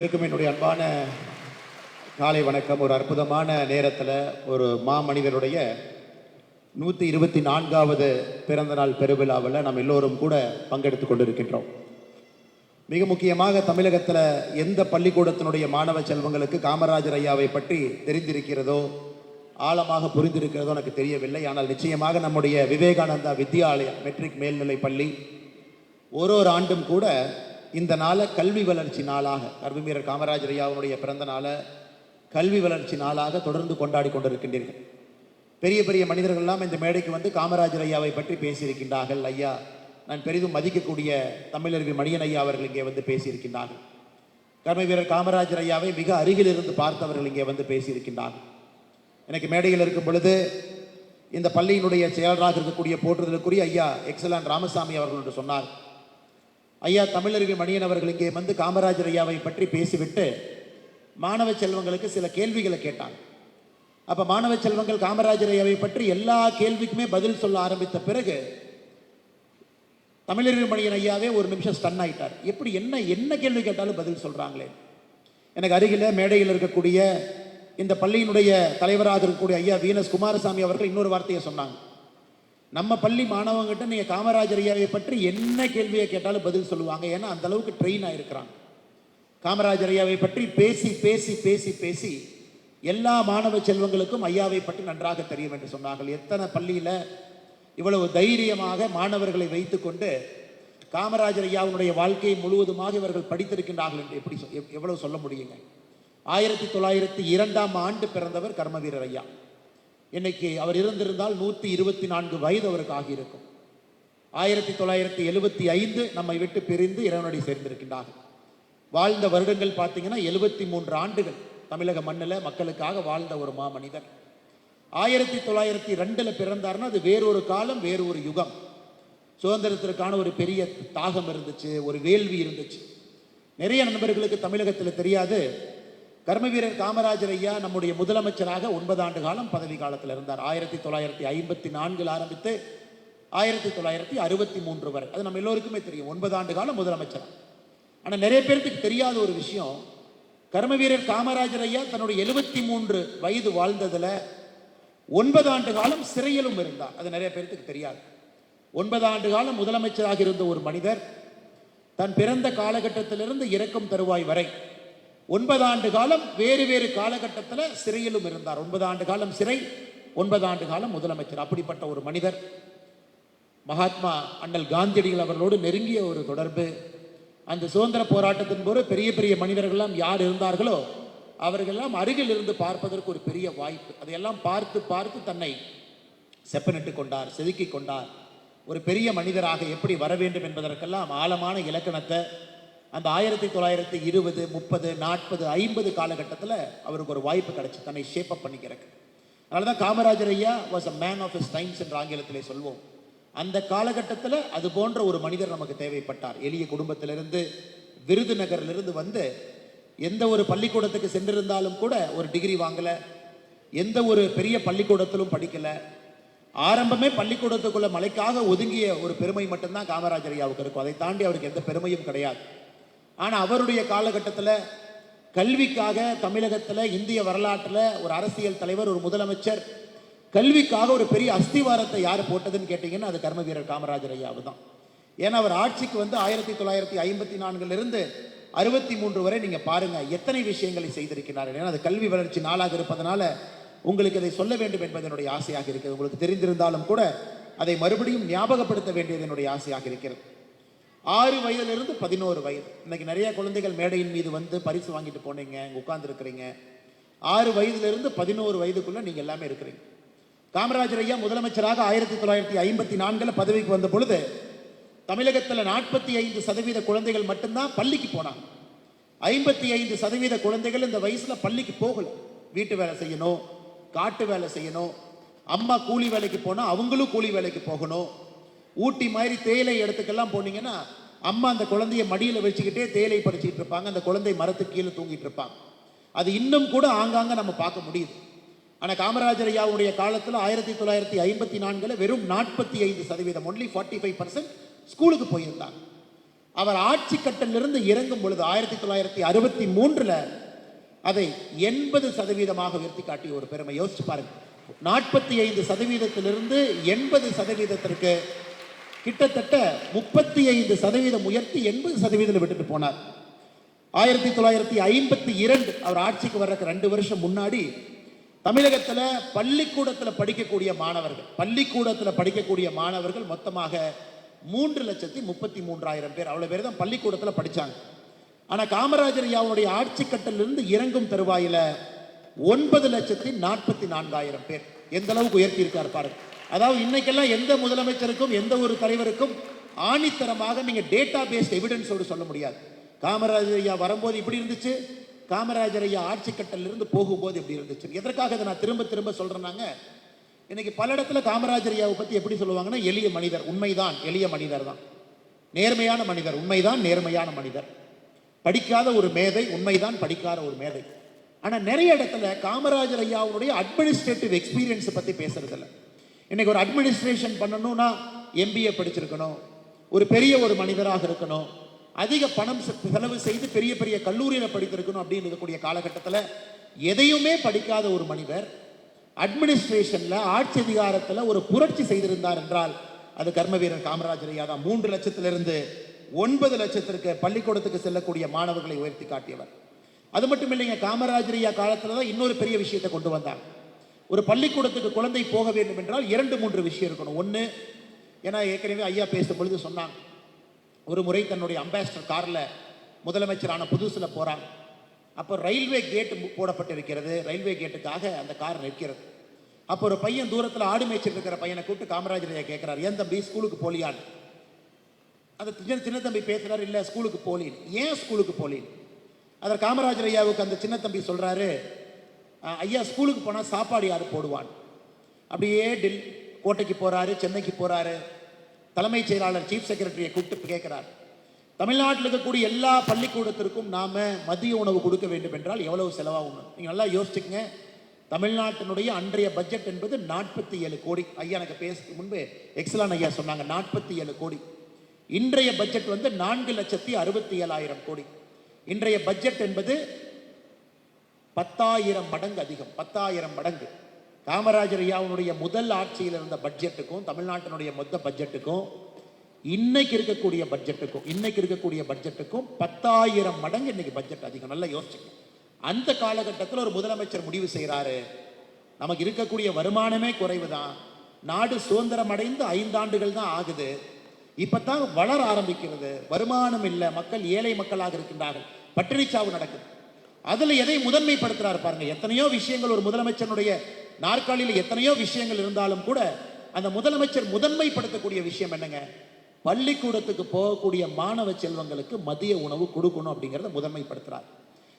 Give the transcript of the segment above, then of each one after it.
என்னுடைய அன்பான காலை வணக்கம். ஒரு அற்புதமான நேரத்தில் ஒரு மாமனிதருடைய 124வது பிறந்த நாள் பெருவிழாவில் நாம் எல்லோரும் கூட பங்கெடுத்து கொண்டிருக்கின்றோம். மிக முக்கியமாக தமிழகத்தில் எந்த பள்ளிக்கூடத்தினுடைய மாணவ செல்வங்களுக்கு காமராஜர் ஐயாவை பற்றி தெரிந்திருக்கிறதோ, ஆழமாக புரிந்திருக்கிறதோ எனக்கு தெரியவில்லை. ஆனால் நிச்சயமாக நம்முடைய விவேகானந்தா வித்யாலயா மெட்ரிக் மேல்நிலை பள்ளி ஒரு ஆண்டும் கூட இந்த நாளை கல்வி வளர்ச்சி நாளாக, கர்மவீரர் காமராஜர் ஐயாவுடைய பிறந்த நாளை கல்வி வளர்ச்சி நாளாக தொடர்ந்து கொண்டாடி கொண்டிருக்கின்றீர்கள். பெரிய பெரிய மனிதர்கள்லாம் இந்த மேடைக்கு வந்து காமராஜர் ஐயாவை பற்றி பேசியிருக்கின்றார்கள். ஐயா, நான் பெரிதும் மதிக்கக்கூடிய தமிழறிவி மணியன் ஐயா அவர்கள் இங்கே வந்து பேசியிருக்கின்றார்கள். கர்மவீரர் காமராஜர் ஐயாவை மிக அருகில் இருந்து பார்த்தவர்கள் இங்கே வந்து பேசியிருக்கின்றார்கள். எனக்கு மேடையில் இருக்கும் பொழுது இந்த பள்ளியினுடைய செயலராக இருக்கக்கூடிய போற்றுதலுக்குரிய ஐயா எக்ஸலன்ட் ராமசாமி அவர்கள் என்று சொன்னார். ஐயா, தமிழறிவி மணியன் அவர்கள் இங்கே வந்து காமராஜர் ஐயாவை பற்றி பேசிவிட்டு மாணவ செல்வங்களுக்கு சில கேள்விகளை கேட்டாங்க. அப்போ மாணவ செல்வங்கள் காமராஜர் ஐயாவை பற்றி எல்லா கேள்விக்குமே பதில் சொல்ல ஆரம்பித்த பிறகு தமிழறிவி மணியன் ஐயாவே ஒரு நிமிஷம் ஸ்டன் ஆயிட்டார். எப்படி என்ன கேள்வி கேட்டாலும் பதில் சொல்கிறாங்களே. எனக்கு அருகில் மேடையில் இருக்கக்கூடிய இந்த பள்ளியினுடைய தலைவராக இருக்கக்கூடிய ஐயா வீனஸ் குமாரசாமி அவர்கள் இன்னொரு வார்த்தையை சொன்னாங்க. நம்ம பள்ளி மாணவங்கிட்ட நீங்கள் காமராஜர் ஐயாவை பற்றி என்ன கேள்வியை கேட்டாலும் பதில் சொல்லுவாங்க. ஏன்னா அந்த அளவுக்கு ட்ரெயின் ஆகிருக்கிறாங்க. காமராஜர் ஐயாவை பற்றி பேசி பேசி பேசி பேசி எல்லா மாணவ செல்வங்களுக்கும் ஐயாவை பற்றி நன்றாக தெரியும் என்று சொன்னார்கள். எத்தனை பள்ளியில் இவ்வளவு தைரியமாக மாணவர்களை வைத்துக்கொண்டு காமராஜர் ஐயாவுடைய வாழ்க்கையை முழுவதுமாக இவர்கள் படித்திருக்கின்றார்கள் என்று எப்படி எவ்வளவு சொல்ல முடியுங்க. 1902ஆம் ஆண்டு பிறந்தவர் கர்மவீரர் ஐயா. இன்னைக்கு அவர் இருந்திருந்தால் 124 வயது அவருக்கு ஆகியிருக்கும். 1975 நம்மை விட்டு பிரிந்து இறைவனடி சேர்ந்திருக்கின்றார்கள். வாழ்ந்த வருடங்கள் பார்த்தீங்கன்னா 73 ஆண்டுகள் தமிழக மண்ணில் மக்களுக்காக வாழ்ந்த ஒரு மாமனிதர். 1902 பிறந்தார்னா அது வேறொரு காலம், வேறு ஒரு யுகம். சுதந்திரத்திற்கான ஒரு பெரிய தாகம் இருந்துச்சு, ஒரு வேள்வி இருந்துச்சு. நிறைய நண்பர்களுக்கு தமிழகத்தில் தெரியாது, கர்மவீரர் காமராஜர் ஐயா நம்முடைய முதலமைச்சராக 9 ஆண்டு காலம் பதவி காலத்தில் இருந்தார். 1954 ஆரம்பித்து 1963 வரை. அது நம்ம எல்லோருக்குமே தெரியும், 9 ஆண்டு காலம் முதலமைச்சர். ஆனால் நிறைய பேருக்கு தெரியாத ஒரு விஷயம், கர்மவீரர் காமராஜர் ஐயா தன்னுடைய 73 வயது வாழ்ந்ததில் 9 ஆண்டு காலம் சிறையிலும் இருந்தார். அது நிறைய பேருக்கு தெரியாது. 9 ஆண்டு காலம் முதலமைச்சராக இருந்த ஒரு மனிதர் தன் பிறந்த காலகட்டத்திலிருந்து இறக்கும் தருவாய் வரை 9 ஆண்டு காலம் வேறு வேறு காலகட்டத்தில் சிறையிலும் இருந்தார். 9 ஆண்டு காலம் சிறை, 9 ஆண்டு காலம் முதலமைச்சர். அப்படிப்பட்ட ஒரு மனிதர். மகாத்மா அண்ணல் காந்தியடிகள் அவர்களோடு நெருங்கிய ஒரு தொடர்பு. அந்த சுதந்திர போராட்டத்தின் போது பெரிய பெரிய மனிதர்கள்லாம் யார் இருந்தார்களோ அவர்களெல்லாம் அருகில் இருந்து பார்ப்பதற்கு ஒரு பெரிய வாய்ப்பு. அதையெல்லாம் பார்த்து பார்த்து தன்னை செப்பனிட்டு கொண்டார், செதுக்கி கொண்டார். ஒரு பெரிய மனிதராக எப்படி வர வேண்டும் என்பதற்கெல்லாம் ஆழமான இலக்கணத்தை அந்த 1920, 30, 40, 50 காலகட்டத்தில் அவருக்கு ஒரு வாய்ப்பு கிடைச்சி தன்னை ஷேப்பப் பண்ணிக்கிறக்கு. அதனால தான் காமராஜர் ஐயா was a man of his times என்று ஆங்கிலத்திலே சொல்வோம். அந்த காலகட்டத்தில் அது போன்ற ஒரு மனிதர் நமக்கு தேவைப்பட்டார். எளிய குடும்பத்திலிருந்து, விருதுநகரிலிருந்து வந்து எந்த ஒரு பள்ளிக்கூடத்துக்கு சென்றிருந்தாலும் கூட ஒரு டிகிரி வாங்கலை, எந்த ஒரு பெரிய பள்ளிக்கூடத்திலும் படிக்கலை. ஆரம்பமே பள்ளிக்கூடத்துக்குள்ள மலைக்காக ஒதுங்கிய ஒரு பெருமை மட்டும்தான் காமராஜர் ஐயாவுக்கு இருக்கும். அதை தாண்டி அவருக்கு எந்த பெருமையும் கிடையாது. ஆனால் அவருடைய காலகட்டத்தில் கல்விக்காக தமிழகத்தில், இந்திய வரலாற்றில் ஒரு அரசியல் தலைவர், ஒரு முதலமைச்சர் கல்விக்காக ஒரு பெரிய அஸ்திவாரத்தை யார் போட்டதுன்னு கேட்டிங்கன்னா அது கர்மவீரர் காமராஜர் ஐயாவு தான். ஏன்னா அவர் ஆட்சிக்கு வந்து 1954 63 வரை நீங்கள் பாருங்கள் எத்தனை விஷயங்களை செய்திருக்கிறார்கள். ஏன்னா அது கல்வி வளர்ச்சி நாளாக இருப்பதனால உங்களுக்கு அதை சொல்ல வேண்டும் என்பது என்னுடைய ஆசையாக இருக்கிறது. உங்களுக்கு தெரிந்திருந்தாலும் கூட அதை மறுபடியும் ஞாபகப்படுத்த வேண்டியது என்னுடைய ஆசையாக இருக்கிறது. 6 வயதிலிருந்து 11 வயது. இன்னைக்கு நிறைய குழந்தைகள் மேடையின் மீது வந்து பரிசு வாங்கிட்டு போனீங்க, இங்கே உட்கார்ந்துருக்கிறீங்க. 6 வயதிலிருந்து 11 வயதுக்குள்ள நீங்கள் எல்லாமே இருக்கிறீங்க. காமராஜர் ஐயா முதலமைச்சராக 1954 பதவிக்கு வந்த பொழுது தமிழகத்தில் 45% குழந்தைகள் மட்டும்தான் பள்ளிக்கு போனாங்க. 55% குழந்தைகள் இந்த வயசில் பள்ளிக்கு போகல. வீட்டு வேலை செய்யணும், காட்டு வேலை செய்யணும். அம்மா கூலி வேலைக்கு போனால் அவங்களும் கூலி வேலைக்கு போகணும். ஊட்டி மாதிரி தேயிலை இடத்துக்கெல்லாம் போனீங்கன்னா அம்மா அந்த குழந்தைய மடியில் வச்சுக்கிட்டே தேயிலை பறிச்சுக்கிட்டு இருப்பாங்க. அந்த குழந்தை மரத்துக்கு கீழே தூங்கிட்டு இருப்பாங்க. அது இன்னும் கூட ஆங்காங்க நம்ம பார்க்க முடியுது. ஆனால் காமராஜர் ஐயாவுடைய காலத்தில் 1954 வெறும் 45%, ஒன்லி 45% ஸ்கூலுக்கு போயிருந்தாங்க. அவர் ஆட்சி கட்டலிருந்து இறங்கும் பொழுது 1963 அதை 80% உயர்த்தி காட்டிய ஒரு பெருமை. யோசிச்சு பாருங்க, 45%லிருந்து 80%ற்கு கிட்டத்தட்ட 35% உயர்த்தி 80% விட்டுட்டு போனார். 1952 அவர் ஆட்சிக்கு வர்றதுக்கு 2 வருஷம் முன்னாடி தமிழகத்தில் பள்ளிக்கூடத்தில் படிக்கக்கூடிய மாணவர்கள் மொத்தமாக 3,33,000 பேர். அவ்வளவு பேர் தான் பள்ளிக்கூடத்தில் படிச்சாங்க. ஆனா காமராஜர் ஐயாவுடைய ஆட்சி கட்டலிருந்து இறங்கும் தருவாயில 9,44,000 பேர். எந்த அளவுக்கு உயர்த்தி இருக்கார் பாருங்க. அதாவது இன்னைக்கெல்லாம் எந்த முதலமைச்சருக்கும் எந்த ஒரு தலைவருக்கும் ஆணித்தரமாக நீங்க டேட்டா பேஸ்ட் எவிடன்ஸோடு சொல்ல முடியாது. காமராஜர் ஐயா வரும்போது இப்படி இருந்துச்சு, காமராஜர் ஐயா ஆட்சி கட்டலிருந்து போகும்போது எப்படி இருந்துச்சு. எதற்காக இதை நான் திரும்ப திரும்ப சொல்றேன்னாங்க, இன்னைக்கு பல இடத்துல காமராஜர் ஐயாவை பத்தி எப்படி சொல்லுவாங்கன்னா, எளிய மனிதர். உண்மைதான், எளிய மனிதர் தான். நேர்மையான மனிதர். உண்மைதான், நேர்மையான மனிதர். படிக்காத ஒரு மேதை. உண்மைதான், படிக்காத ஒரு மேதை. ஆனா நிறைய இடத்துல காமராஜர் ஐயாவுடைய அட்மினிஸ்ட்ரேட்டிவ் எக்ஸ்பீரியன்ஸ் பத்தி பேசுறது இல்லை. இன்னைக்கு ஒரு அட்மினிஸ்ட்ரேஷன் பண்ணணும்னா MBA படிச்சிருக்கணும், ஒரு பெரிய ஒரு மனிதராக இருக்கணும், அதிக பணம் செலவு செய்து பெரிய பெரிய கல்லூரியில் படித்திருக்கணும் அப்படின்னு இருக்கக்கூடிய காலகட்டத்தில் எதையுமே படிக்காத ஒரு மனிதர் அட்மினிஸ்ட்ரேஷன்ல, ஆட்சி அதிகாரத்தில் ஒரு புரட்சி செய்திருந்தார் என்றால் அது கர்மவீரர் காமராஜர் ஐயா தான். 3 லட்சத்திலிருந்து 9 லட்சத்திற்கு பள்ளிக்கூடத்துக்கு செல்லக்கூடிய மாணவர்களை உயர்த்தி காட்டியவர். அது மட்டும் இல்லைங்க, காமராஜர் ஐயா காலத்தில் தான் இன்னொரு பெரிய விஷயத்தை கொண்டு வந்தாங்க. ஒரு பள்ளிக்கூடத்துக்கு குழந்தை போக வேண்டும் என்றால் 2-3 விஷயம் இருக்கணும். ஒன்று, ஏன்னா ஏற்கனவே ஐயா பேசும் பொழுது சொன்னாங்க, ஒரு முறை தன்னுடைய அம்பாசிடர் காரில் முதலமைச்சரான புதுசில் போகிறாங்க. அப்போ ரயில்வே கேட் போடப்பட்டிருக்கிறது. ரயில்வே கேட்டுக்காக அந்த கார் நிற்கிறது. அப்போ ஒரு பையன் தூரத்தில் ஆடு மேய்ச்சிட்டு இருக்கிற பையனை கூப்பிட்டு காமராஜர் ஐயா கேட்குறாரு, ஏன் தம்பி ஸ்கூலுக்கு போலியான்னு. அந்த சின்ன தம்பி பேசுகிறாரு, இல்லை ஸ்கூலுக்கு போலின்னு. ஏன் ஸ்கூலுக்கு போலின்னு? அதில் காமராஜர் ஐயாவுக்கு அந்த சின்ன தம்பி சொல்கிறாரு, ஐயா ஸ்கூலுக்கு போனால் சாப்பாடு யார் போடுவான். அப்படியே கோட்டைக்கு போகிறாரு, சென்னைக்கு போகிறாரு. தலைமைச் செயலாளர் சீஃப் செக்ரட்டரியை கூப்பிட்டு கேட்கிறார், தமிழ்நாட்டில் இருக்கக்கூடிய எல்லா பள்ளிக்கூடத்திற்கும் நாம மதிய உணவு கொடுக்க வேண்டும் என்றால் எவ்வளவு செலவாகும்? நீங்க நல்லா யோசிச்சுக்கங்க. தமிழ்நாட்டினுடைய அன்றைய பட்ஜெட் என்பது 47 கோடி. ஐயா எனக்கு பேசுறதுக்கு முன்பு எக்ஸலான் ஐயா சொன்னாங்க 47 கோடி. இன்றைய பட்ஜெட் வந்து 4,67,000 கோடி. இன்றைய பட்ஜெட் என்பது 10,000 மடங்கு அதிகம். 10,000 மடங்கு. காமராஜர் ஐயாவுடைய முதல் ஆட்சியில் இருந்த பட்ஜெட்டுக்கும் தமிழ்நாட்டினுடைய மொத்த பட்ஜெட்டுக்கும் இன்னைக்கு இருக்கக்கூடிய பட்ஜெட்டுக்கும் 10,000 மடங்கு இன்னைக்கு பட்ஜெட் அதிகம். நல்லா யோசிச்சுங்க. அந்த காலகட்டத்தில் ஒரு முதலமைச்சர் முடிவு செய்கிறாரு, நமக்கு இருக்கக்கூடிய வருமானமே குறைவுதான், நாடு சுதந்திரம் அடைந்து 5 ஆண்டுகள் தான் ஆகுது, இப்பதான் வளர ஆரம்பிக்கிறது, வருமானம் இல்லை, மக்கள் ஏழை மக்களாக இருக்கின்றார்கள், பட்டினிச்சாவு நடக்குது. அதுல எதை முதன்மைப்படுத்துறாரு பாருங்க. எத்தனையோ விஷயங்கள் ஒரு முதலமைச்சருடைய நாற்காலியில் எத்தனையோ விஷயங்கள் இருந்தாலும் கூட அந்த முதலமைச்சர் முதன்மைப்படுத்தக்கூடிய விஷயம் என்னங்க? பள்ளிக்கூடத்துக்கு போகக்கூடிய மாணவ செல்வங்களுக்கு மதிய உணவு கொடுக்கணும் அப்படிங்கிறத முதன்மைப்படுத்துறார்.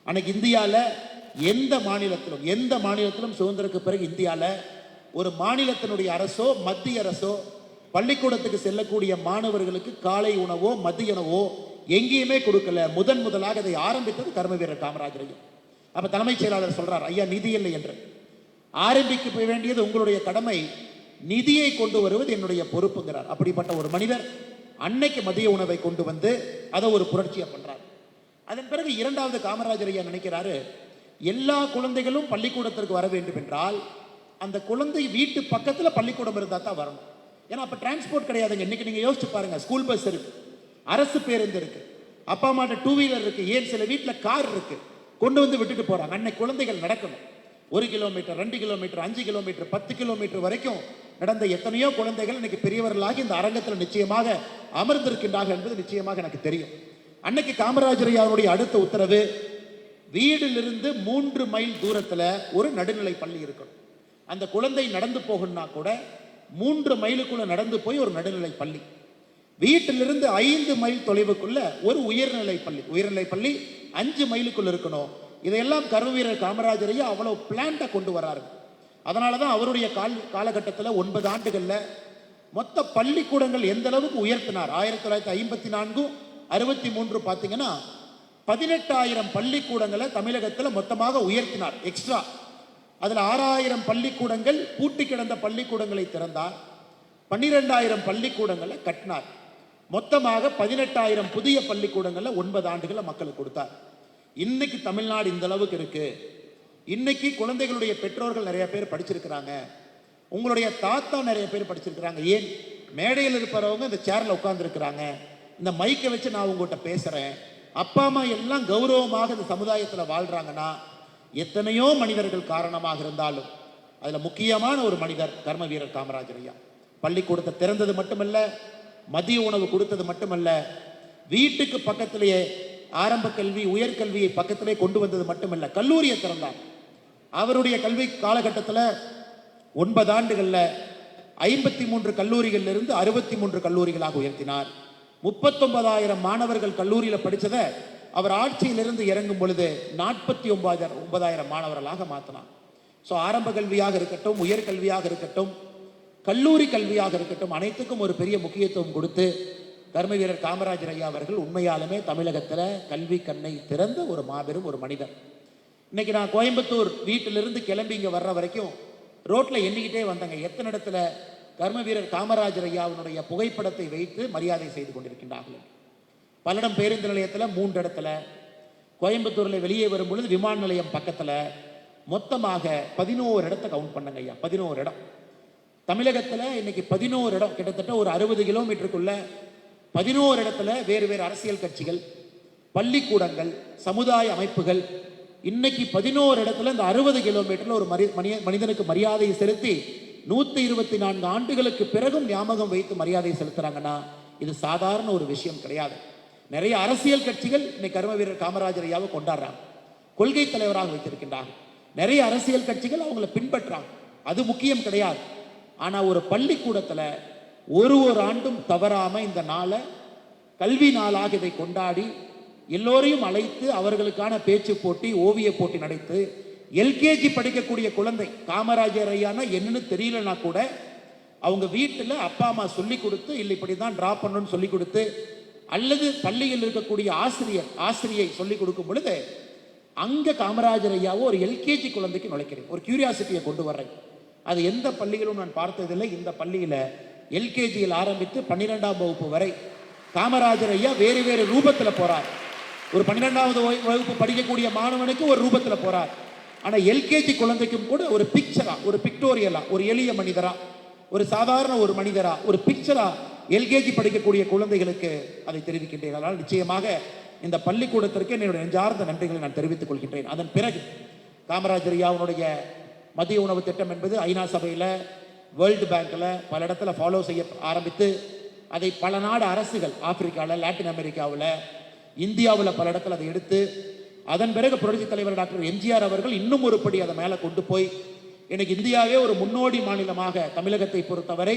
அன்னைக்கு இந்தியாவில் எந்த மாநிலத்திலும் சுதந்திரத்துக்கு பிறகு இந்தியாவில் ஒரு மாநிலத்தினுடைய அரசோ மத்திய அரசோ பள்ளிக்கூடத்துக்கு செல்லக்கூடிய மாணவர்களுக்கு காலை உணவோ மதிய உணவோ எங்கேயுமே கொடுக்கல. முதலாக அதை ஆரம்பித்தது கர்மவீரர் காமராஜர் ஐயா. அப்ப தலைமைச் செயலாளர் சொல்றார், ஐயா நிதி இல்லை என்று. ஆரம்பிக்க வேண்டியது உங்களுடைய கடமை, நிதியை கொண்டு வருவது என்னுடைய பொறுப்புங்கிறார். அப்படிப்பட்ட ஒரு மனிதர் அன்னைக்கு மதிய உணவை கொண்டு வந்து அதை ஒரு புரட்சியை பண்றார். அதன் பிறகு 2வது காமராஜர் ஐயா நினைக்கிறாரு, எல்லா குழந்தைகளும் பள்ளிக்கூடத்திற்கு வர வேண்டும் என்றால் அந்த குழந்தை வீட்டு பக்கத்தில் பள்ளிக்கூடம் இருந்தால் தான் வரணும். ஏன்னா அப்போ டிரான்ஸ்போர்ட் கிடையாதுங்க. இன்னைக்கு நீங்கள் யோசிச்சு பாருங்க, ஸ்கூல் பஸ் இருக்கு, அரசு பேருந்து இருக்கு, அப்பா அம்மாட்ட 2 வீலர் இருக்கு, ஏன் சில வீட்டில் கார் இருக்கு, கொண்டு வந்து விட்டுட்டு போறாங்க. அன்னைக்கு குழந்தைகள் நடக்கணும். 1 கிலோமீட்டர் 2 கிலோமீட்டர் 5 கிலோமீட்டர் 10 கிலோமீட்டர் வரைக்கும் நடந்த எத்தனையோ குழந்தைகள் இன்னைக்கு பெரியவர்களாகி இந்த அரங்கத்தில் நிச்சயமாக அமர்ந்திருக்கின்றார்கள் என்பது நிச்சயமாக எனக்கு தெரியும். அன்னைக்கு காமராஜர் அவருடைய அடுத்த உத்தரவு, வீடிலிருந்து 3 மைல் தூரத்தில் ஒரு நடுநிலை பள்ளி இருக்கணும். அந்த குழந்தை நடந்து போகணும்னா கூட 3 மைலுக்குள்ள நடந்து போய் ஒரு நடுநிலை பள்ளி, வீட்டிலிருந்து 5 மைல் தொலைவுக்குள்ள ஒரு உயர்நிலை பள்ளி 5 மைலுக்குள்ள இருக்கணும். இதையெல்லாம் கர்மவீரர் காமராஜர் ஐயா அவ்வளவு பிளான்டா கொண்டு வராரு. அதனாலதான் அவருடைய காலகட்டத்தில் 9 ஆண்டுகள்ல மொத்த பள்ளிக்கூடங்கள் எந்த அளவுக்கு உயர்த்தினார். 1954 63 பார்த்தீங்கன்னா 18,000 பள்ளிக்கூடங்களை தமிழகத்தில் மொத்தமாக உயர்த்தினார் எக்ஸ்ட்ரா. அதில் 6,000 பள்ளிக்கூடங்கள் பூட்டி கிடந்த பள்ளிக்கூடங்களை திறந்தார், 12,000 பள்ளிக்கூடங்களை கட்டினார். மொத்தமாக 18,000 புதிய பள்ளிக்கூடங்கள்ல 9 ஆண்டுகள்ல மக்களுக்கு கொடுத்தார். இன்னைக்கு தமிழ்நாடு இந்த அளவுக்கு இருக்கு. இன்னைக்கு குழந்தைகளுடைய பெற்றோர்கள் நிறைய பேர் படிச்சிருக்கிறாங்க. உங்களுடைய தாத்தா நிறைய பேர் படிச்சிருக்கிறாங்க. ஏன் மேடையில் இருப்பவங்க இந்த சேர்ல உட்கார்ந்து இருக்கிறாங்க. இந்த மைக்கை வச்சு நான் உங்கள்கிட்ட பேசுறேன். அப்பா அம்மா எல்லாம் கௌரவமாக இந்த சமுதாயத்தில் வாழ்றாங்கன்னா எத்தனையோ மனிதர்கள் காரணமாக இருந்தாலும் அதுல முக்கியமான ஒரு மனிதர் கர்ம வீரர் காமராஜர் ஐயா. பள்ளிக்கூடத்தை திறந்தது மட்டுமல்ல, மதிய உணவு கொடுத்தது மட்டுமல்ல, வீட்டுக்கு பக்கத்திலேயே ஆரம்ப கல்வி உயர்கல்வியை பக்கத்திலே கொண்டு வந்தது மட்டுமல்ல, கல்லூரியை திறந்தார். அவருடைய கல்வி காலகட்டத்தில் 9 ஆண்டுகளில் 53 கல்லூரிகளில் இருந்து 63 கல்லூரிகளாக உயர்த்தினார். 39,000 மாணவர்கள் கல்லூரியில் படித்ததை அவர் ஆட்சியிலிருந்து இறங்கும் பொழுது 49,000 மாணவர்களாக மாற்றினார். ஸோ ஆரம்ப கல்வியாக இருக்கட்டும், உயர்கல்வியாக இருக்கட்டும், கல்லூரி கல்வியாக இருக்கட்டும், அனைத்துக்கும் ஒரு பெரிய முக்கியத்துவம் கொடுத்து கர்ம வீரர் காமராஜர் ஐயா அவர்கள் உண்மையாலுமே தமிழகத்தில் கல்வி கண்ணை திறந்த ஒரு மாபெரும் ஒரு மனிதர். இன்னைக்கு நான் கோயம்புத்தூர் வீட்டிலிருந்து கிளம்பி இங்கே வர்ற வரைக்கும் ரோட்டில் எண்ணிக்கிட்டே வந்தேங்க. எத்தனை இடத்துல கர்ம வீரர் காமராஜர் ஐயாவுடைய புகைப்படத்தை வைத்து மரியாதை செய்து கொண்டிருக்கின்றார்கள். பல்லடம் பேருந்து நிலையத்தில் 3 இடத்துல, கோயம்புத்தூரில் வெளியே வரும் பொழுது விமான நிலையம் பக்கத்தில், மொத்தமாக 11 இடத்தை கவுண்ட் பண்ணுங்க ஐயா. 11 இடம். தமிழகத்தில் இன்னைக்கு 11 இடம், கிட்டத்தட்ட ஒரு 60 கிலோமீட்டருக்குள்ள 11 இடத்துல வேறு வேறு அரசியல் கட்சிகள், பள்ளிக்கூடங்கள், சமுதாய அமைப்புகள் இன்னைக்கு 11 இடத்துல இந்த 60 கிலோமீட்டர்ல ஒரு மனிதனுக்கு மரியாதையை செலுத்தி 124 ஆண்டுகளுக்கு பிறகும் ஞாபகம் வைத்து மரியாதை செலுத்துறாங்கன்னா இது சாதாரண ஒரு விஷயம் கிடையாது. நிறைய அரசியல் கட்சிகள் இன்னைக்கு கர்ம வீரர் காமராஜர் ஐயாவை கொண்டாடுறாங்க, கொள்கை தலைவராக வைத்திருக்கின்றார்கள். நிறைய அரசியல் கட்சிகள் அவங்கள பின்பற்றாங்க, அது முக்கியம் கிடையாது. ஆனா ஒரு பள்ளிக்கூடத்துல ஒரு ஆண்டும் தவறாம இந்த நாளை கல்வி நாளாக இதை கொண்டாடி எல்லோரையும் அழைத்து அவர்களுக்கான பேச்சு போட்டி, ஓவிய போட்டி நடத்து, எல்கேஜி படிக்கக்கூடிய குழந்தை காமராஜர் ஐயானா என்னன்னு தெரியலனா கூட அவங்க வீட்டில் அப்பா அம்மா சொல்லி கொடுத்து, இல்லை இப்படி தான் ட்ரா பண்ணணும்னு சொல்லி கொடுத்து, அல்லது பள்ளியில் இருக்கக்கூடிய ஆசிரியை சொல்லி கொடுக்கும் பொழுது அங்க காமராஜர் ஐயாவோ ஒரு எல்கேஜி குழந்தைக்கு நுழைக்கிறேன், ஒரு கியூரியாசிட்டியை கொண்டு வர்றேன். அது எந்த பள்ளிகளும் நான் பார்த்ததில்லை. இந்த பள்ளியில எல்கேஜியில் ஆரம்பித்து 12ஆம் வகுப்பு வரை காமராஜர் ஐயா வேறு வேறு ரூபத்தில் போறார். ஒரு 12வது வகுப்பு படிக்கக்கூடிய மாணவனுக்கு ஒரு ரூபத்தில் போறார். ஆனா எல்கேஜி குழந்தைக்கும் கூட ஒரு பிக்சரா, ஒரு பிக்டோரியலா, ஒரு எளிய மனிதரா, ஒரு சாதாரண ஒரு மனிதரா, ஒரு பிக்சரா எல்கேஜி படிக்கக்கூடிய குழந்தைகளுக்கு அதை தெரிவிக்கின்றேன். அதனால் நிச்சயமாக இந்த பள்ளிக்கூடத்திற்கு என்னுடைய நெஞ்சார்ந்த நன்றிகளை நான் தெரிவித்துக் கொள்கின்றேன். அதன் பிறகு காமராஜர் ஐயாவுடைய மதிய உணவு திட்டம் என்பது ஐநா சபையில், வேர்ல்டு பேங்க்ல பல இடத்துல ஃபாலோ செய்ய ஆரம்பித்து அதை பல நாடு அரசுகள், ஆப்பிரிக்காவில், லாட்டின் அமெரிக்காவில், இந்தியாவில் பல இடத்துல அதை எடுத்து, அதன் பிறகு புரட்சி தலைவர் டாக்டர் எம்ஜிஆர் அவர்கள் இன்னும் ஒரு படி அதை மேலே கொண்டு போய் இன்னைக்கு இந்தியாவே ஒரு முன்னோடி மாநிலமாக தமிழகத்தை பொறுத்தவரை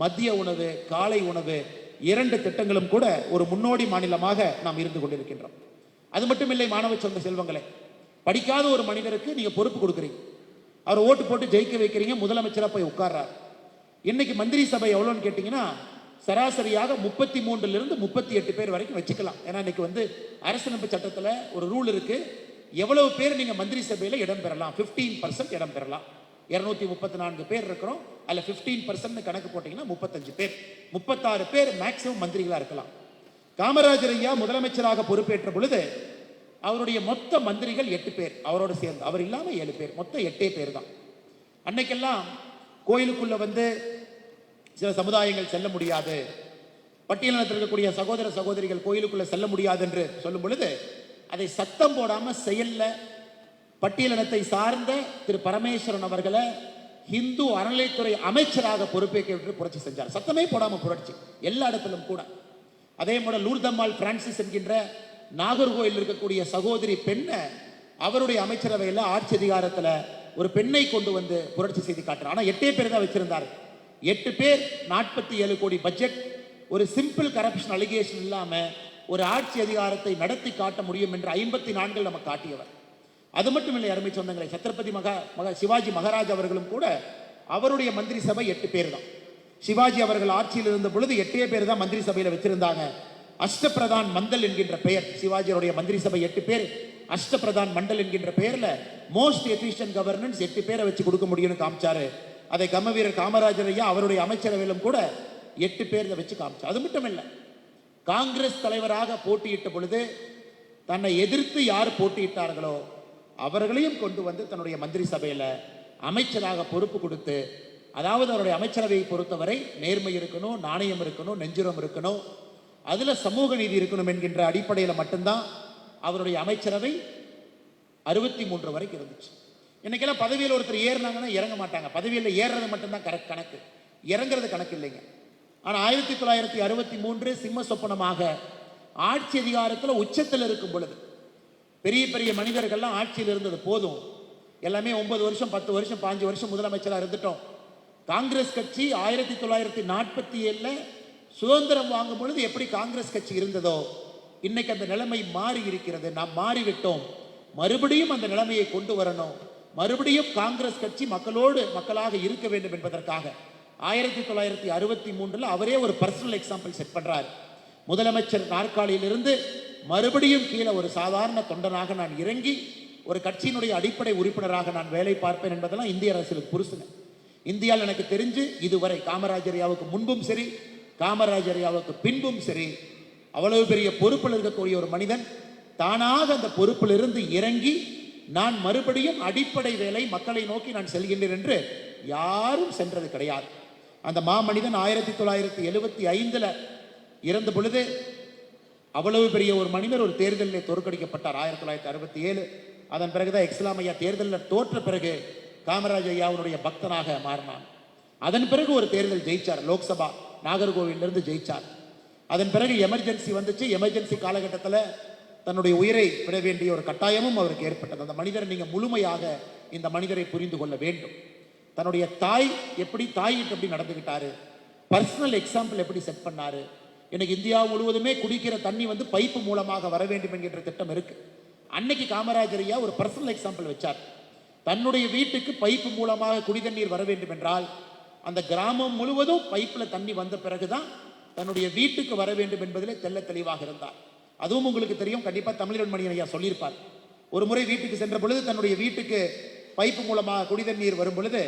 மதிய உணவு, காலை உணவு 2 திட்டங்களும் கூட ஒரு முன்னோடி மாநிலமாக நாம் இருந்து கொண்டிருக்கின்றோம். அது மட்டும் இல்லை மாணவ சொந்த செல்வங்களே, படிக்காத ஒரு மனிதருக்கு நீங்க பொறுப்பு கொடுக்குறீங்க, அவரை ஓட்டு போட்டு ஜெயிக்க வைக்கிறீங்க, முதலமைச்சராக போய் உட்கார்றார். இன்னைக்கு மந்திரி சபை எவ்வளோன்னு கேட்டீங்கன்னா சராசரியாக 33 to 38 பேர் வரைக்கும் வச்சுக்கலாம். ஏன்னா இன்னைக்கு அரசியலமைப்பு சட்டத்தில் ஒரு ரூல் இருக்கு, எவ்வளவு பேர் நீங்க மந்திரி சபையில் இடம் பெறலாம், 15% இடம் பெறலாம். 234 பேர் இருக்கிறோம், அதில் 15% கணக்கு போட்டீங்கன்னா 35 பேர், 36 பேர் மேக்சிமம் மந்திரிகளா இருக்கலாம். காமராஜர் ஐயா முதலமைச்சராக பொறுப்பேற்ற பொழுது அவருடைய மொத்த மந்திரிகள் 8 பேர், அவரோடு சேர்ந்து, அவர் இல்லாம 7 பேர், மொத்தம் 8 பேர் தான். அன்னைக்கெல்லாம் கோயிலுக்குள்ள சில சமுதாயங்கள் செல்ல முடியாது, பட்டியலினத்தில் இருக்கக்கூடிய சகோதர சகோதரிகள் கோயிலுக்குள்ள செல்ல முடியாது என்று சொல்லும் பொழுது அதை சத்தம் போடாம செயல்ல பட்டியலினத்தை சார்ந்த திரு பரமேஸ்வரன் அவர்களை இந்து அறநிலைத்துறை அமைச்சராக பொறுப்பேற்க புரட்சி செஞ்சார். சத்தமே போடாம புரட்சி எல்லா இடத்திலும் கூட. அதே போல லூர்தம்மாள் பிரான்சிஸ் என்கின்ற நாகர்கோயில் இருக்கக்கூடிய சகோதரி பெண்ணை அவருடைய அமைச்சரவையில் ஆட்சி அதிகாரத்தில் ஒரு பெண்ணை கொண்டு புரட்சி செய்து காட்டுறார். ஆனால் 8 பேர் தான் வச்சிருந்தார். 8 பேர், 47 கோடி பட்ஜெட், ஒரு சிம்பிள் கரப்ஷன் அலிகேஷன் இல்லாம ஒரு ஆட்சி அதிகாரத்தை நடத்தி காட்ட முடியும் என்று 54 நம்ம காட்டியவர். அது மட்டும் இல்லை அருமை சொந்தங்களை, சத்ரபதி சிவாஜி மகாராஜ் அவர்களும் கூட அவருடைய மந்திரி சபை 8 பேர் தான். சிவாஜி அவர்கள் ஆட்சியில் இருந்த பொழுது 8 பேர் தான் மந்திரி சபையில் வச்சிருந்தாங்க. அஷ்டபிரதான் மண்டல் என்கின்ற பெயர், சிவாஜியுடைய மந்திரி சபை 8 பேர், அஷ்டபிரதான் மண்டல் என்கின்ற பெயர்ல மோஸ்ட் எஃபிஷியன்ட் கவர்னன்ஸ் 8 பேரை வச்சு கொடுக்க முடியும்னு காமிச்சாரு. அதை கர்ம வீரர் காமராஜர் ஐயா அவருடைய அமைச்சரவையிலும் கூட 8 பேரை வச்சு காமிச்சார். அது மட்டும் இல்லை, காங்கிரஸ் தலைவராக போட்டியிட்ட பொழுது தன்னை எதிர்த்து யார் போட்டியிட்டார்களோ அவர்களையும் கொண்டு வந்து தன்னுடைய மந்திரி சபையில் அமைச்சராக பொறுப்பு கொடுத்து, அதாவது அவருடைய அமைச்சரவையை பொறுத்தவரை நேர்மை இருக்கணும், நாணயம் இருக்கணும், நெஞ்சுரம் இருக்கணும், அதுல சமூக நீதி இருக்கணும் என்கின்ற அடிப்படையில் மட்டும்தான் அவருடைய அமைச்சரவை 63 வரைக்கும் இருந்துச்சு. இன்னைக்கெல்லாம் பதவியில் ஒருத்தர் ஏறினாங்கன்னா இறங்க மாட்டாங்க. பதவியில் ஏறுறது மட்டும்தான் கணக்கு, இறங்குறது கணக்கு இல்லைங்க. ஆனால் 1963 சிம்ம சொப்பனமாக ஆட்சி அதிகாரத்தில் உச்சத்தில் இருக்கும் பொழுது பெரிய பெரிய மனிதர்கள்லாம் ஆட்சியில் இருந்தது போதும், எல்லாமே 9 வருஷம் 10 வருஷம் 5 வருஷம் முதலமைச்சராக இருந்துட்டோம். காங்கிரஸ் கட்சி 1947 சுதந்திரம் வாங்கும் பொழுது எப்படி காங்கிரஸ் கட்சி இருந்ததோ இன்னைக்கு அந்த நிலைமை மாறி இருக்கிறது. நாம் மாறிவிட்டோம். மறுபடியும் அந்த நிலைமையை கொண்டு வரணும். மறுபடியும் காங்கிரஸ் கட்சி மக்களோடு மக்களாக இருக்க வேண்டும் என்பதற்காக 1963 அவரே ஒரு பர்சனல் எக்ஸாம்பிள் செட் பண்றார். முதலமைச்சர் நாற்காலியிலிருந்து மறுபடியும் கீழே ஒரு சாதாரண தொண்டனாக நான் இறங்கி ஒரு கட்சியினுடைய அடிப்படை உறுப்பினராக நான் வேலை பார்ப்பேன் என்பதெல்லாம் இந்திய அரசியலுக்கு புருஷங்க. இந்தியாவில் எனக்கு தெரிஞ்சு இதுவரை காமராஜர் ஐயாவுக்கு முன்பும் சரி, காமராஜர் ஐயாவுக்கு பின்பும் சரி, அவ்வளவு பெரிய பொறுப்பில் இருக்கக்கூடிய ஒரு மனிதன் தானாக அந்த பொறுப்பில் இருந்து இறங்கி நான் மறுபடியும் அடிப்படை வேலை மக்களை நோக்கி நான் செல்கின்றேன் என்று யாரும் சென்றது கிடையாது. அந்த மாமனிதன் 1975 இறந்த பொழுது அவ்வளவு பெரிய ஒரு மனிதர் ஒரு தேர்தலில் தோற்கடிக்கப்பட்டார் 1967. அதன் பிறகுதான் எக்ஸ்லாம் ஐயா தேர்தலில் தோற்ற பிறகு காமராஜ் ஐயாவுடைய பக்தனாக மாறினார். அதன் பிறகு ஒரு தேர்தல் ஜெயிச்சார், லோக்சபா நாகர்கோவிலிருந்து ஜெயிச்சார். அதன் பிறகு எமர்ஜென்சி வந்துச்சு. எமர்ஜென்சி காலகட்டத்தில் தன்னுடைய உயிரை விட வேண்டிய ஒரு கட்டாயமும் அவருக்கு ஏற்பட்டது. அந்த மனிதரை நீங்கள் முழுமையாக இந்த மனிதரை புரிந்து கொள்ள வேண்டும். தன்னுடைய தாய் எப்படி தாய்கிட்ட எப்படி நடந்துக்கிட்டாரு, பர்சனல் எக்ஸாம்பிள் எப்படி செட் பண்ணாரு. எனக்கு இந்தியா முழுவதுமே குடிக்கிற தண்ணி பைப்பு மூலமாக வர வேண்டும் என்கின்ற திட்டம் இருக்கு. அன்னைக்கு காமராஜர் ஐயா ஒரு பர்சனல் எக்ஸாம்பிள் வச்சார். தன்னுடைய வீட்டுக்கு பைப்பு மூலமாக குடி தண்ணீர் வர வேண்டும் என்றால் அந்த கிராமம் முழுவதும் பைப்பில் தண்ணி வந்த பிறகுதான் தன்னுடைய வீட்டுக்கு வர வேண்டும் என்பதிலே தெல்ல தெளிவாக இருந்தார். அதுவும் உங்களுக்கு தெரியும், கண்டிப்பாக தமிழன் மணியன் ஐயா சொல்லியிருப்பார். ஒரு முறை வீட்டுக்கு சென்ற பொழுது தன்னுடைய வீட்டுக்கு பைப்பு மூலமாக குடி தண்ணீர் வரும் பொழுது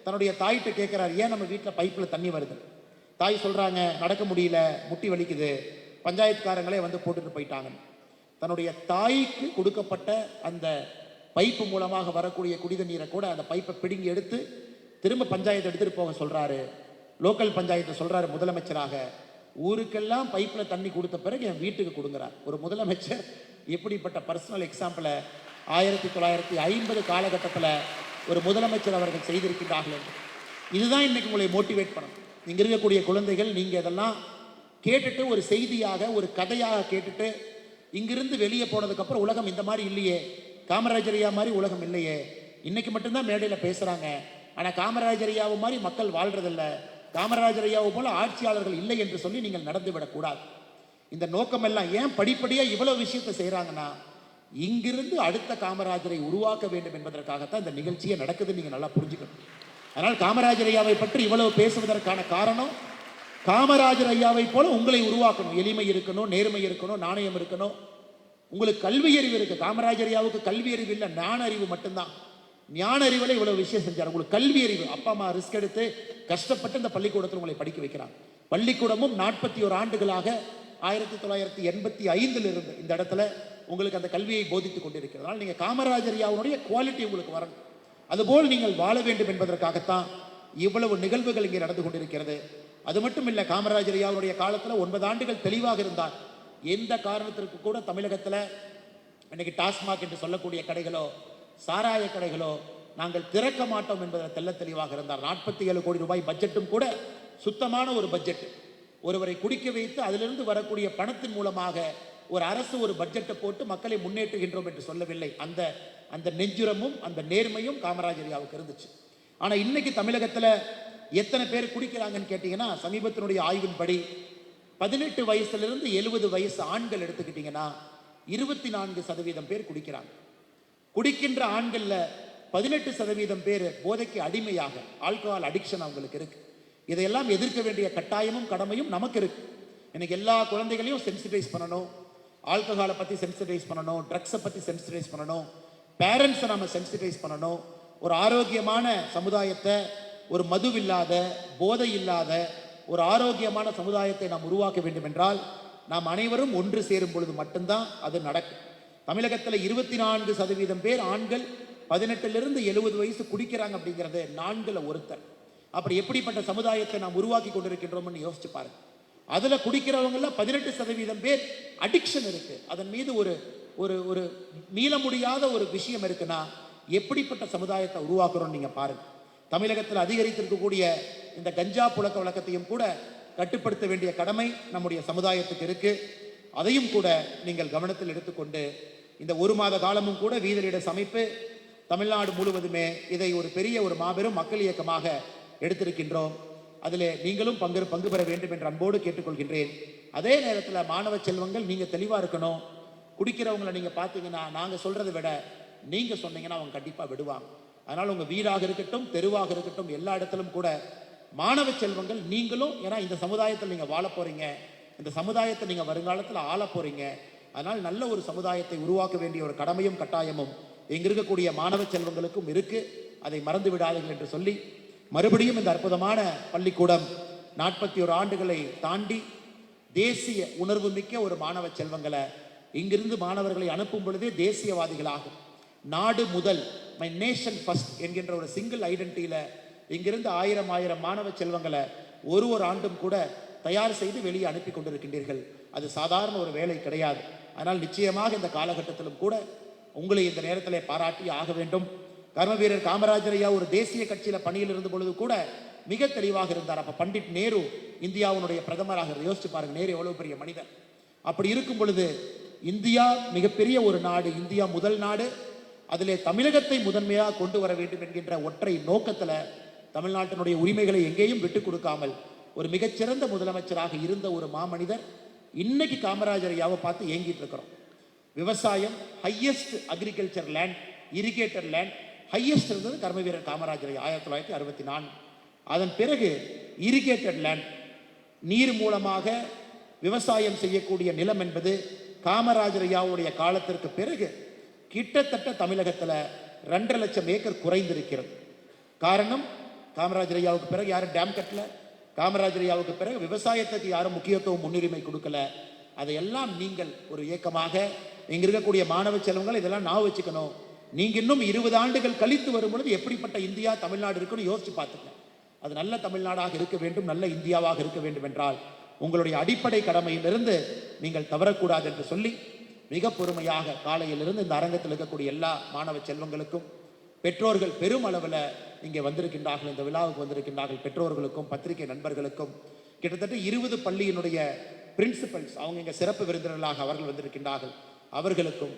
தன்னுடைய தாய்கிட்ட கேட்கிறார், ஏன் நம்ம வீட்டில் பைப்பில் தண்ணி வருது? தாய் சொல்றாங்க, நடக்க முடியல, முட்டி வலிக்குது, பஞ்சாயத்துக்காரங்களே போட்டுட்டு போயிட்டாங்க. தன்னுடைய தாய்க்கு கொடுக்கப்பட்ட அந்த பைப்பு மூலமாக வரக்கூடிய குடித நீரை கூட அந்த பைப்பை பிடுங்கி எடுத்து திரும்ப பஞ்சாயத்து எடுத்துட்டு போக சொல்றாரு. லோக்கல் பஞ்சாயத்து சொல்றாரு முதலமைச்சராக, ஊருக்கெல்லாம் பைப்பில் தண்ணி கொடுத்த பிறகு என் வீட்டுக்கு கொடுங்கிறார். ஒரு முதலமைச்சர் எப்படிப்பட்ட பர்சனல் எக்ஸாம்பிளை 1950 காலகட்டத்தில் ஒரு முதலமைச்சர் அவர்கள் செய்திருக்கின்றார்கள் என்று. இதுதான் இன்னைக்கு உங்களை மோட்டிவேட் பண்ணணும். இங்கே இருக்கக்கூடிய குழந்தைகள், நீங்கள் இதெல்லாம் கேட்டுட்டு ஒரு செய்தியாக ஒரு கதையாக கேட்டுட்டு இங்கிருந்து வெளியே போனதுக்கப்புறம் உலகம் இந்த மாதிரி இல்லையே, காமராஜர் ஐயா மாதிரி உலகம் இல்லையே, இன்னைக்கு மட்டும்தான் மேடையில் பேசுகிறாங்க, ஆனால் காமராஜர் ஐயாவை மாதிரி மக்கள் வாழ்றதில்லை, காமராஜர் ஐயாவை போல ஆட்சியாளர்கள் இல்லை என்று சொல்லி நீங்கள் நடந்து விடக்கூடாது. இந்த நோக்கம் எல்லாம் ஏன் படிப்படியாக இவ்வளோ விஷயத்தை செய்கிறாங்கன்னா, இங்கிருந்து அடுத்த காமராஜரை உருவாக்க வேண்டும் என்பதற்காகத்தான் இந்த நிகழ்ச்சியே நடக்குதுன்னு நீங்கள் நல்லா புரிஞ்சுக்கணும். அதனால் காமராஜர் ஐயாவை பற்றி இவ்வளவு பேசுவதற்கான காரணம், காமராஜர் ஐயாவை போல உங்களை உருவாக்கணும். எளிமை இருக்கணும், நேர்மை இருக்கணும், நாணயம் இருக்கணும், உங்களுக்கு கல்வி அறிவு இருக்கு. காமராஜர் ஐயாவுக்கு கல்வி அறிவு இல்லை, ஞான அறிவு மட்டும்தான். ஞான அறிவில் இவ்வளவு விஷயம் செஞ்சார். உங்களுக்கு கல்வி அறிவு, அப்பா அம்மா ரிஸ்க் எடுத்து கஷ்டப்பட்டு இந்த பள்ளிக்கூடத்தில் உங்களை படிக்க வைக்கிறாங்க. பள்ளிக்கூடமும் 41 ஆண்டுகளாக 1985 இருந்து இந்த இடத்துல உங்களுக்கு அந்த கல்வியை போதித்துக் கொண்டிருக்கிறதுனால நீங்க காமராஜர் ஐயாவுடைய குவாலிட்டி உங்களுக்கு வரணும். அதுபோல் நீங்கள் வாழ வேண்டும் என்பதற்காகத்தான் இவ்வளவு நிகழ்வுகள் இங்கே நடந்து கொண்டிருக்கிறது. அது மட்டும் இல்லை, காமராஜர் ஐயாவுடைய காலத்தில் 9 ஆண்டுகள் தெளிவாக இருந்தார். எந்த காரணத்திற்கு கூட தமிழகத்தில் இன்னைக்கு டாஸ்மாக் என்று சொல்லக்கூடிய கடைகளோ சாராய கடைகளோ நாங்கள் திறக்க மாட்டோம் என்பதில் தெல்ல தெளிவாக இருந்தார். 47 கோடி ரூபாய் பட்ஜெட்டும் கூட சுத்தமான ஒரு பட்ஜெட். ஒருவரை குடிக்க வைத்து அதிலிருந்து வரக்கூடிய பணத்தின் மூலமாக ஒரு அரசு ஒரு பட்ஜெட்டை போட்டு மக்களை முன்னேற்றுகின்றோம் என்று சொல்லவில்லை. அந்த அந்த நெஞ்சுரமும் அந்த நேர்மையும் காமராஜர் ஐயாவுக்கு இருந்துச்சு. ஆனால் இன்னைக்கு தமிழகத்தில் எத்தனை பேர் குடிக்கிறாங்கன்னு கேட்டீங்கன்னா, சமீபத்தினுடைய ஆய்வின்படி 18 வயசுலேருந்து 70 வயசு ஆண்கள் எடுத்துக்கிட்டீங்கன்னா 24% பேர் குடிக்கிறாங்க. குடிக்கின்ற ஆண்களில் 18% பேர் போதைக்கு அடிமையாக, ஆல்கஹால் அடிக்ஷன் அவங்களுக்கு இருக்கு. இதையெல்லாம் எதிர்க்க வேண்டிய கட்டாயமும் கடமையும் நமக்கு இருக்கு. எனக்கு எல்லா குழந்தைகளையும் சென்சிடைஸ் பண்ணணும், ஆல்கஹாலை பற்றி சென்சிடைஸ் பண்ணணும், ட்ரக்ஸை பற்றி சென்சிடைஸ் பண்ணணும், பேரண்ட்ஸை நம்ம சென்சிடைஸ் பண்ணணும். ஒரு ஆரோக்கியமான சமுதாயத்தை, ஒரு மதுவில்லாத போதை இல்லாத ஒரு ஆரோக்கியமான சமுதாயத்தை நாம் உருவாக்க வேண்டும் என்றால் நாம் அனைவரும் ஒன்று சேரும் பொழுது மட்டும்தான் அது நடக்கும். தமிழகத்தில் 24% பேர் ஆண்கள் 18லிருந்து 70 வயசு குடிக்கிறாங்க அப்படிங்கிறது 4ல் ஒருத்தர். அப்படி எப்படிப்பட்ட சமுதாயத்தை நாம் உருவாக்கி கொண்டிருக்கின்றோம்னு யோசிச்சு பாருங்க. அதுல குடிக்கிறவங்கள 18% பேர் அடிக்ஷன் இருக்கு, அதன் மீது ஒரு ஒரு ஒரு மீள முடியாத ஒரு விஷயம் இருக்குன்னா எப்படிப்பட்ட சமுதாயத்தை உருவாக்குறோம் நீங்க பாருங்க. தமிழகத்தில் அதிகரித்திருக்கக்கூடிய இந்த கஞ்சா புழக்க வழக்கத்தையும் கூட கட்டுப்படுத்த வேண்டிய கடமை நம்முடைய சமுதாயத்துக்கு இருக்கு. அதையும் கூட நீங்கள் கவனத்தில் எடுத்துக்கொண்டு இந்த 1 மாத காலமும் கூட வீதலிட சமைப்பு தமிழ்நாடு முழுவதுமே இதை ஒரு பெரிய ஒரு மாபெரும் மக்கள் இயக்கமாக எடுத்திருக்கின்றோம். அதில் நீங்களும் பங்கு பெற வேண்டும் என்று அன்போடு கேட்டுக்கொள்கின்றேன். அதே நேரத்தில் மாணவ செல்வங்கள் நீங்கள் தெளிவாக இருக்கணும். குடிக்கிறவங்களை நீங்கள் பார்த்தீங்கன்னா நாங்கள் சொல்கிறத விட நீங்கள் சொன்னீங்கன்னா அவங்க கண்டிப்பாக விடுவாங்க. அதனால் உங்கள் வீடாக இருக்கட்டும், தெருவாக இருக்கட்டும், எல்லா இடத்திலும் கூட மாணவ செல்வங்கள் நீங்களும், ஏன்னா இந்த சமுதாயத்தில் நீங்கள் வாழ போகிறீங்க, இந்த சமுதாயத்தை நீங்கள் வருங்காலத்தில் ஆள போகிறீங்க. அதனால் நல்ல ஒரு சமுதாயத்தை உருவாக்க வேண்டிய ஒரு கடமையும் கட்டாயமும் இங்கே இருக்கக்கூடிய மாணவ செல்வங்களுக்கும் இருக்குது. அதை மறந்து விடாதீர்கள் என்று சொல்லி மறுபடியும் இந்த அற்புதமான பள்ளிக்கூடம் 41 ஆண்டுகளை தாண்டி தேசிய உணர்வு மிக்க ஒரு மாணவ செல்வங்களை இங்கிருந்து மாணவர்களை அனுப்பும் பொழுதே தேசியவாதிகளாகும். நாடு முதல், மை நேஷன் ஃபர்ஸ்ட் என்கின்ற ஒரு சிங்கிள் ஐடென்டிட்டியில இங்கிருந்து 1000 மாணவ செல்வங்களை ஒரு ஆண்டும் கூட தயார் செய்து வெளியே அனுப்பி கொண்டிருக்கின்றீர்கள். அது சாதாரண ஒரு வேலை கிடையாது. ஆனால் நிச்சயமாக இந்த காலகட்டத்திலும் கூட உங்களை இந்த நேரத்தில் பாராட்டி ஆக வேண்டும். கர்ம வீரர் காமராஜர் ஐயா ஒரு தேசிய கட்சியில் பணியில் இருந்த பொழுது கூட மிக தெளிவாக இருந்தார். அப்போ பண்டிட் நேரு இந்தியாவுடைய பிரதமராக, யோசிச்சு பாருங்க, நேரு எவ்வளவு பெரிய மனிதர். அப்படி இருக்கும் பொழுது இந்தியா மிகப்பெரிய ஒரு நாடு, இந்தியா முதல் நாடு, அதிலே தமிழகத்தை முதன்மையாக கொண்டு வர வேண்டும் என்கின்ற ஒற்றை நோக்கத்தில் தமிழ்நாட்டினுடைய உரிமைகளை எங்கேயும் விட்டுக் கொடுக்காமல் ஒரு மிகச்சிறந்த முதலமைச்சராக இருந்த ஒரு மாமனிதர். இன்னைக்கு காமராஜர் ஐயாவை பார்த்து ஏங்கிட்டு இருக்கிறோம். விவசாயம் highest agriculture land, irrigator land highest இருந்தது கர்ம வீரர் காமராஜர் 1964. அதன் பிறகு இரிகேட்டட் லேண்ட், நீர் மூலமாக விவசாயம் செய்யக்கூடிய நிலம் என்பது காமராஜர் ஐயாவுடைய காலத்திற்கு பிறகு கிட்டத்தட்ட தமிழகத்தில் 2.5 லட்சம் ஏக்கர் குறைந்திருக்கிறது. காரணம், காமராஜர் ஐயாவுக்கு பிறகு யாரும் டேம் கட்டல, காமராஜர் ஐயாவுக்கு பிறகு விவசாயத்துக்கு யாரும் முக்கியத்துவம் முன்னுரிமை கொடுக்கல. அதையெல்லாம் நீங்கள் ஒரு இயக்கமாக இங்க இருக்கக்கூடிய மாணவ செல்வங்கள் இதெல்லாம் நான் வச்சுக்கணும். நீங்க இன்னும் 20 ஆண்டுகள் கழித்து வரும் பொழுது எப்படிப்பட்ட இந்தியா தமிழ்நாடு இருக்குன்னு யோசிச்சு பார்த்துங்க. அது நல்ல தமிழ்நாடாக இருக்க வேண்டும், நல்ல இந்தியாவாக இருக்க வேண்டும் என்றால் உங்களுடைய அடிப்படை கடமையிலிருந்து நீங்கள் தவறக்கூடாது என்று சொல்லி மிக பொறுமையாக காலையிலிருந்து இந்த அரங்கத்தில் இருக்கக்கூடிய எல்லா மாணவ செல்வங்களுக்கும், பெற்றோர்கள் பெரும் அளவில் இங்கே வந்திருக்கின்றார்கள், இந்த விழாவுக்கு வந்திருக்கின்றார்கள், பெற்றோர்களுக்கும் பத்திரிகை நண்பர்களுக்கும், கிட்டத்தட்ட 20 பள்ளியினுடைய பிரின்சிபல்ஸ் அவங்க இங்கே சிறப்பு விருந்தினர்களாக அவர்கள் வந்திருக்கின்றார்கள், அவர்களுக்கும்,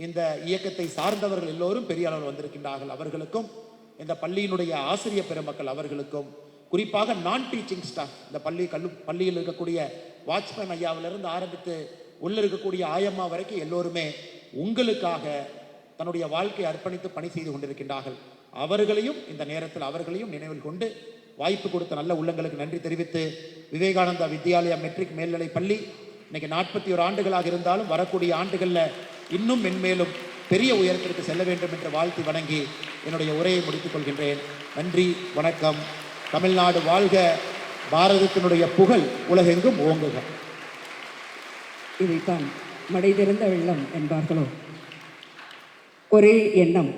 இந்த இயக்கத்தை சார்ந்தவர்கள் எல்லோரும் பெரிய அளவில் வந்திருக்கின்றார்கள், அவர்களுக்கும், இந்த பள்ளியினுடைய ஆசிரியர் பெருமக்கள் அவர்களுக்கும், குறிப்பாக நான் டீச்சிங் ஸ்டாஃப், இந்த பள்ளியில் இருக்கக்கூடிய வாட்ச்மேன் ஐயாவிலிருந்து ஆரம்பித்து உள்ள இருக்கக்கூடிய ஆயம்மா வரைக்கும் எல்லோருமே உங்களுக்காக தன்னுடைய வாழ்க்கையை அர்ப்பணித்து பணி செய்து கொண்டிருக்கின்றார்கள். அவர்களையும் இந்த நேரத்தில் அவர்களையும் நினைவில் கொண்டு வாய்ப்பு கொடுத்த நல்ல உள்ளங்களுக்கு நன்றி தெரிவித்து, விவேகானந்தா வித்யாலயா மெட்ரிக் மேல்நிலை பள்ளி இன்னைக்கு 41 ஆண்டுகளாக இருந்தாலும் வரக்கூடிய ஆண்டுகளில் இன்னும் மென்மேலும் பெரிய உயரத்திற்கு செல்ல வேண்டும் என்று வாழ்த்தி வணங்கி என்னுடைய உரையை முடித்துக் கொள்கின்றேன். நன்றி, வணக்கம். தமிழ்நாடு வாழ்க, பாரதத்தினுடைய புகழ் உலகெங்கும் ஓங்குக. இதைத்தான் மடை திறந்த வெள்ளம் என்பார்களோ. ஒரே எண்ணம்,